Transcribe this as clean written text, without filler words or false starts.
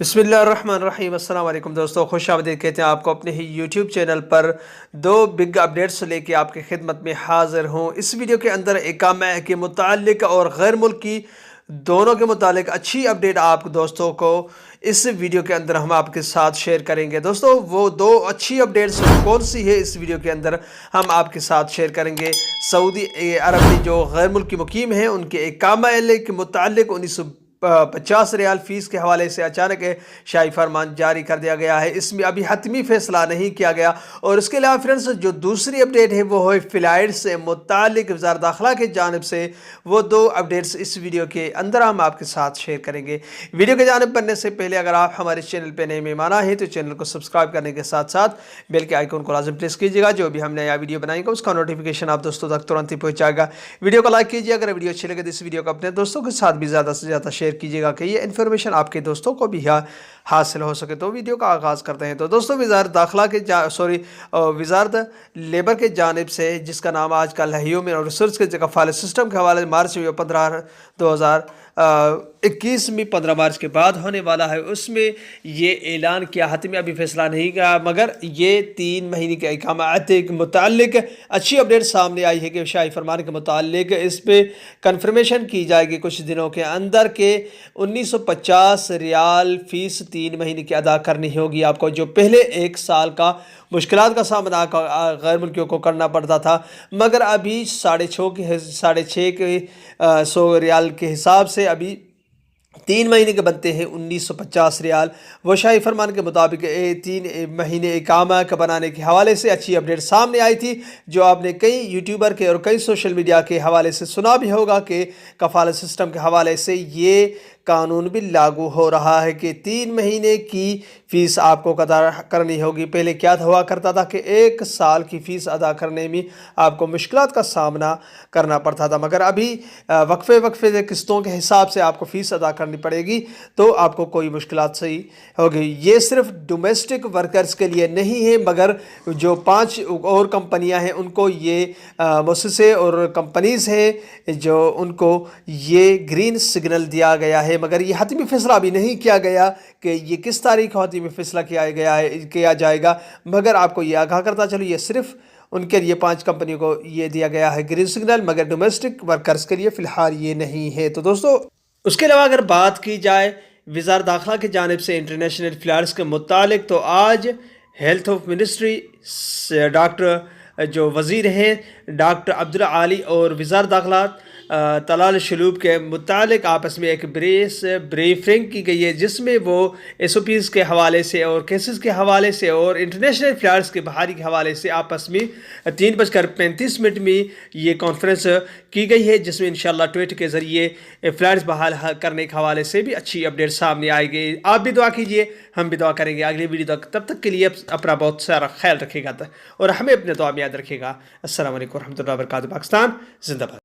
बिस्मिल्लाहिर्रहमानिर्रहीम। अस्सलाम वालेकुम दोस्तों, खुश आमदीद कहते हैं आपको अपने ही यूट्यूब चैनल पर। दो बिग अपडेट्स लेके आपकी खिदमत में हाजिर हूँ। इस वीडियो के अंदर इकामा के मुतालिक और गैर मुल्की दोनों के मुतालिक अच्छी अपडेट आप दोस्तों को इस वीडियो के अंदर हम आपके साथ शेयर करेंगे। दोस्तों वो दो अच्छी अपडेट्स कौन सी है इस वीडियो के अंदर हम आपके साथ शेयर करेंगे। सऊदी अरब में जो गैर मुल्की मुकीम हैं उनके इकामा के मुतालिक 1950 रियाल फीस के हवाले से अचानक शाही फरमान जारी कर दिया गया है। इसमें अभी हतमी फैसला नहीं किया गया। और इसके अलावा फ्रेंड्स जो दूसरी अपडेट है वो है फ़्लाइट से मुतालिक वज़ारत दाखिला की जानिब से वो दो अपडेट्स इस वीडियो के अंदर हम आपके साथ शेयर करेंगे। वीडियो की जानिब बढ़ने से पहले अगर आप हमारे चैनल पर नए मेहमान हैं तो चैनल को सब्सक्राइब करने के साथ साथ बेल के आइकन को लाजम प्रेस कीजिएगा। जो भी हम नया वीडियो बनाएंगे उसका नोटिफिकेशन आप दोस्तों तक तुरंत ही पहुँचाएगा। वीडियो को लाइक कीजिए, अगर वीडियो अच्छी लगे तो इस वीडियो को अपने दोस्तों के साथ भी ज़्यादा से ज़्यादा शेयर कीजिएगा कि ये इन्फॉर्मेशन आपके दोस्तों को भी हासिल हो सके। तो वीडियो का आगाज़ करते हैं। तो दोस्तों वज़ारत दाखिला के वज़ारत लेबर के जानिब से, जिसका नाम आजकल ह्यूमन और रिसोर्स के कफ़ालत सिस्टम के हवाले मार्च 2021 में 15 मार्च के बाद होने वाला है, उसमें ये ऐलान किया, हतमी अभी फैसला नहीं किया, मगर ये 3 महीने के इकामात के मुतालिक अच्छी अपडेट सामने आई है कि शाही फरमान के मुतालिक इस पर कन्फर्मेशन की जाएगी कुछ दिनों के अंदर के 1950 रियाल फीस 3 महीने की अदा करनी होगी आपको। जो पहले 1 साल का मुश्किलात का सामना गैर मुल्कियों को करना पड़ता था, मगर अभी 650 रियाल के हिसाब से अभी 3 महीने के बनते हैं 1950 रियाल। वो शाही फरमान के मुताबिक 3 महीने इकामा का बनाने के हवाले से अच्छी अपडेट सामने आई थी, जो आपने कई यूट्यूबर के और कई सोशल मीडिया के हवाले से सुना भी होगा कि कफ़ालत सिस्टम के हवाले से ये कानून भी लागू हो रहा है कि 3 महीने की फ़ीस आपको अदा करनी होगी। पहले क्या हुआ करता था कि 1 साल की फ़ीस अदा करने में आपको मुश्किलात का सामना करना पड़ता था, मगर अभी वक्फे किस्तों के हिसाब से आपको फ़ीस अदा करनी पड़ेगी, तो आपको कोई मुश्किलात सही होगी। ये सिर्फ डोमेस्टिक वर्कर्स के लिए नहीं है, मगर जो 5 और कंपनियां हैं उनको ये मुअस्ससे और कंपनीज़ हैं जो उनको ये ग्रीन सिग्नल दिया गया है, मगर ये हतमी फैसला अभी नहीं किया गया कि ये किस तारीख को हतमी फैसला किया जाएगा। मगर आपको ये आगाह करता चलो, ये सिर्फ उनके लिए 5 कंपनियों को ये दिया गया है ग्रीन सिग्नल, मगर डोमेस्टिक वर्कर्स के लिए फ़िलहाल ये नहीं है। तो दोस्तों उसके अलावा अगर बात की जाए वज़ारत दाखिला की जानिब से इंटरनेशनल फ़्लाइट्स के मुतालिक, तो आज हेल्थ ऑफ मिनिस्ट्री डॉक्टर जो वज़ीर हैं डॉक्टर अब्दुल आली और वज़ारत दाखिला तलाल शलूब के मुतालिक आपस में एक ब्रीफिंग की गई है, जिसमें वो SOPs के हवाले से और केसेस के हवाले से और इंटरनेशनल फ़्लाइट्स के बहाली के हवाले से आपस में 3:35 में ये कॉन्फ्रेंस की गई है, जिसमें इंशाल्लाह ट्वीट के ज़रिए फ़्लाइट्स बहाल करने के हवाले से भी अच्छी अपडेट सामने आएगी। आप भी दुआ कीजिए, हम भी दुआ करेंगे अगली वीडियो तक। तब तक के लिए अपना बहुत सारा ख्याल रखिएगा और हमें अपने दुआ में याद रखिएगा। अस्सलाम वालेकुम रहमतुल्लाहि व बरकातहू। पाकिस्तान जिंदाबाद।